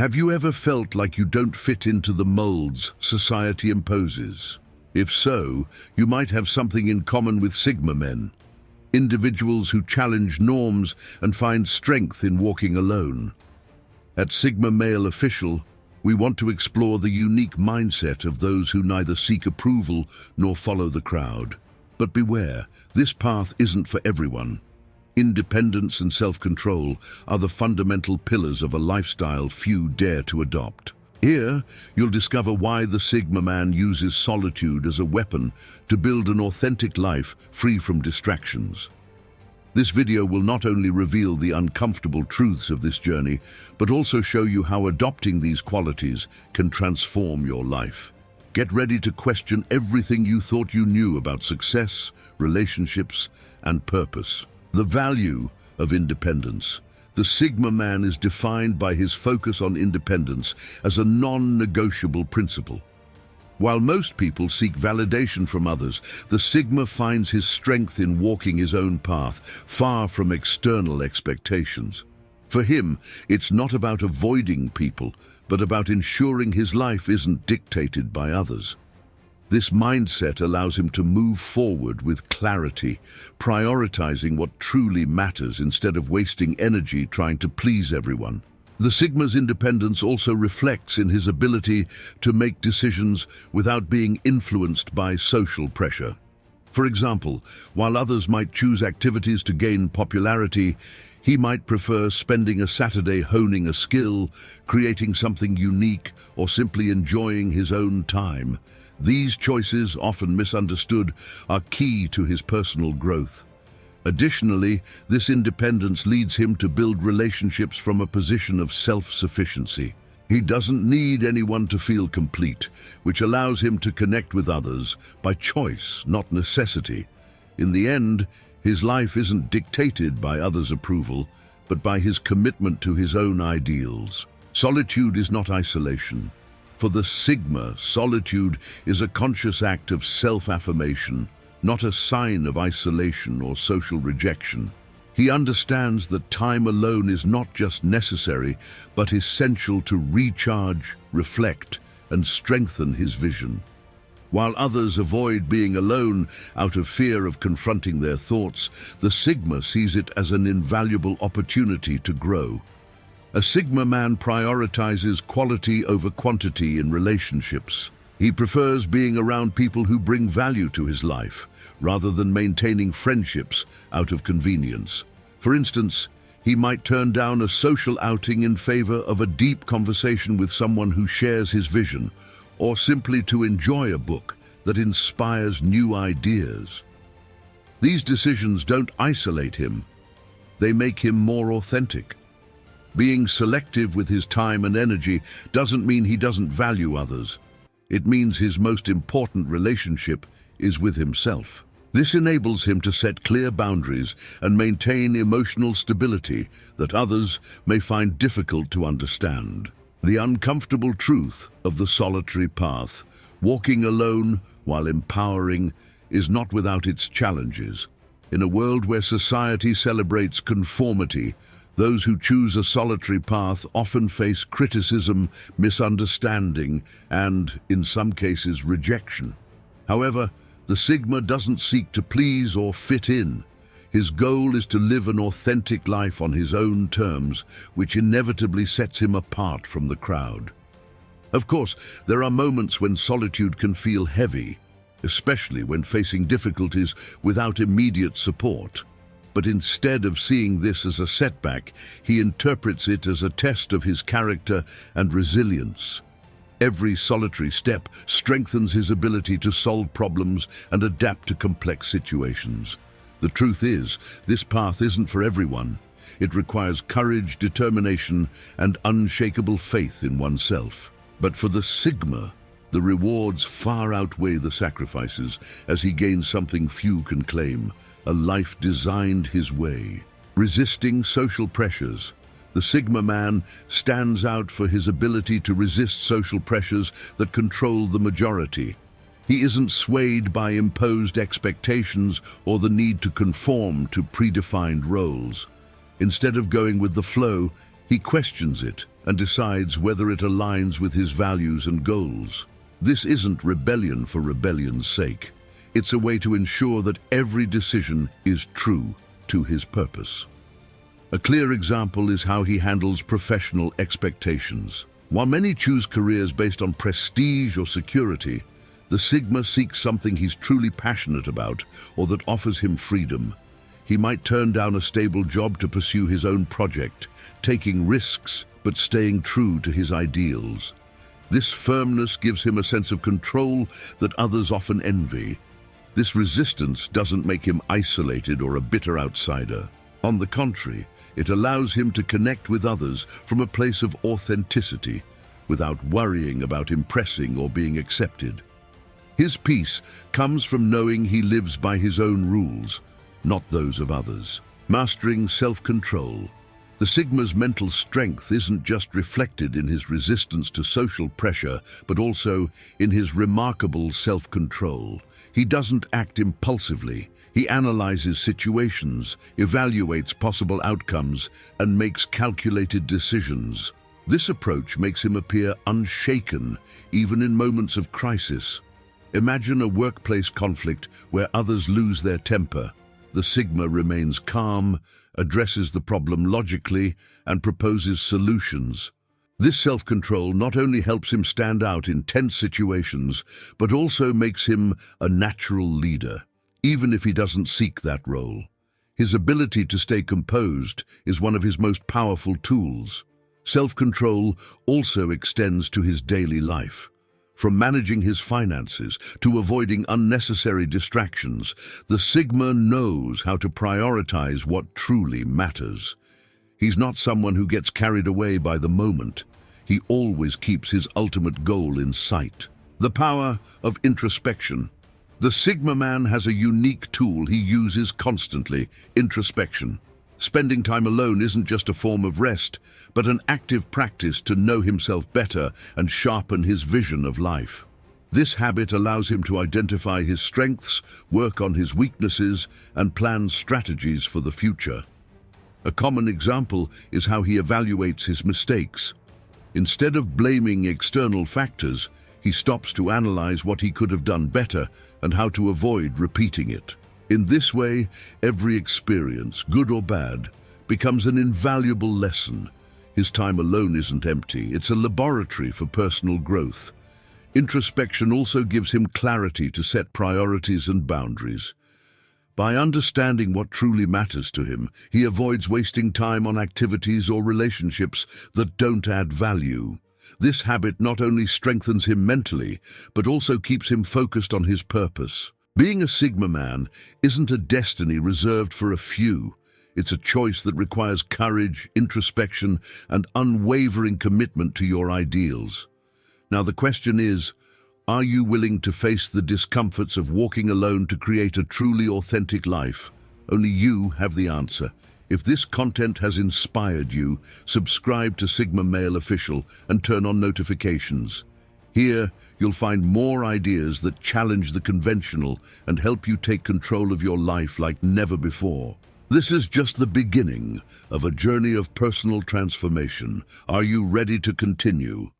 Have you ever felt like you don't fit into the molds society imposes? If so, you might have something in common with Sigma men, individuals who challenge norms and find strength in walking alone. At Sigma Male Official, we want to explore the unique mindset of those who neither seek approval nor follow the crowd. But beware, this path isn't for everyone. Independence and self-control are the fundamental pillars of a lifestyle few dare to adopt. Here, you'll discover why the Sigma man uses solitude as a weapon to build an authentic life free from distractions. This video will not only reveal the uncomfortable truths of this journey, but also show you how adopting these qualities can transform your life. Get ready to question everything you thought you knew about success, relationships, and purpose. The value of independence. The Sigma man is defined by his focus on independence as a non-negotiable principle. While most people seek validation from others, the Sigma finds his strength in walking his own path, far from external expectations. For him, it's not about avoiding people, but about ensuring his life isn't dictated by others. This mindset allows him to move forward with clarity, prioritizing what truly matters instead of wasting energy trying to please everyone. The Sigma's independence also reflects in his ability to make decisions without being influenced by social pressure. For example, while others might choose activities to gain popularity, he might prefer spending a Saturday honing a skill, creating something unique, or simply enjoying his own time. These choices, often misunderstood, are key to his personal growth. Additionally, this independence leads him to build relationships from a position of self-sufficiency. He doesn't need anyone to feel complete, which allows him to connect with others by choice, not necessity. In the end, his life isn't dictated by others' approval, but by his commitment to his own ideals. Solitude is not isolation. For the Sigma, solitude is a conscious act of self-affirmation, not a sign of isolation or social rejection. He understands that time alone is not just necessary, but essential to recharge, reflect, and strengthen his vision. While others avoid being alone out of fear of confronting their thoughts, the Sigma sees it as an invaluable opportunity to grow. A Sigma man prioritizes quality over quantity in relationships. He prefers being around people who bring value to his life, rather than maintaining friendships out of convenience. For instance, he might turn down a social outing in favor of a deep conversation with someone who shares his vision, or simply to enjoy a book that inspires new ideas. These decisions don't isolate him. They make him more authentic. Being selective with his time and energy doesn't mean he doesn't value others. It means his most important relationship is with himself. This enables him to set clear boundaries and maintain emotional stability that others may find difficult to understand. The uncomfortable truth of the solitary path, walking alone while empowering, is not without its challenges. In a world where society celebrates conformity, those who choose a solitary path often face criticism, misunderstanding, and, in some cases, rejection. However, the Sigma doesn't seek to please or fit in. His goal is to live an authentic life on his own terms, which inevitably sets him apart from the crowd. Of course, there are moments when solitude can feel heavy, especially when facing difficulties without immediate support. But instead of seeing this as a setback, he interprets it as a test of his character and resilience. Every solitary step strengthens his ability to solve problems and adapt to complex situations. The truth is, this path isn't for everyone. It requires courage, determination, and unshakable faith in oneself. But for the Sigma, the rewards far outweigh the sacrifices as he gains something few can claim: a life designed his way. Resisting social pressures. The Sigma man stands out for his ability to resist social pressures that control the majority. He isn't swayed by imposed expectations or the need to conform to predefined roles. Instead of going with the flow, he questions it, and decides whether it aligns with his values and goals. This isn't rebellion for rebellion's sake. It's a way to ensure that every decision is true to his purpose. A clear example is how he handles professional expectations. While many choose careers based on prestige or security, the Sigma seeks something he's truly passionate about or that offers him freedom. He might turn down a stable job to pursue his own project, taking risks but staying true to his ideals. This firmness gives him a sense of control that others often envy. This resistance doesn't make him isolated or a bitter outsider. On the contrary, it allows him to connect with others from a place of authenticity, without worrying about impressing or being accepted. His peace comes from knowing he lives by his own rules, not those of others. Mastering self-control. The Sigma's mental strength isn't just reflected in his resistance to social pressure, but also in his remarkable self-control. He doesn't act impulsively. He analyzes situations, evaluates possible outcomes, and makes calculated decisions. This approach makes him appear unshaken, even in moments of crisis. Imagine a workplace conflict where others lose their temper. The Sigma remains calm, addresses the problem logically, and proposes solutions. This self-control not only helps him stand out in tense situations, but also makes him a natural leader, even if he doesn't seek that role. His ability to stay composed is one of his most powerful tools. Self-control also extends to his daily life. From managing his finances to avoiding unnecessary distractions, the Sigma knows how to prioritize what truly matters. He's not someone who gets carried away by the moment. He always keeps his ultimate goal in sight. The power of introspection. The Sigma man has a unique tool he uses constantly: introspection. Spending time alone isn't just a form of rest, but an active practice to know himself better and sharpen his vision of life. This habit allows him to identify his strengths, work on his weaknesses, and plan strategies for the future. A common example is how he evaluates his mistakes. Instead of blaming external factors, he stops to analyze what he could have done better and how to avoid repeating it. In this way, every experience, good or bad, becomes an invaluable lesson. His time alone isn't empty, it's a laboratory for personal growth. Introspection also gives him clarity to set priorities and boundaries. By understanding what truly matters to him, he avoids wasting time on activities or relationships that don't add value. This habit not only strengthens him mentally, but also keeps him focused on his purpose. Being a Sigma man isn't a destiny reserved for a few. It's a choice that requires courage, introspection, and unwavering commitment to your ideals. Now the question is, are you willing to face the discomforts of walking alone to create a truly authentic life? Only you have the answer. If this content has inspired you, subscribe to Sigma Male Official and turn on notifications. Here, you'll find more ideas that challenge the conventional and help you take control of your life like never before. This is just the beginning of a journey of personal transformation. Are you ready to continue?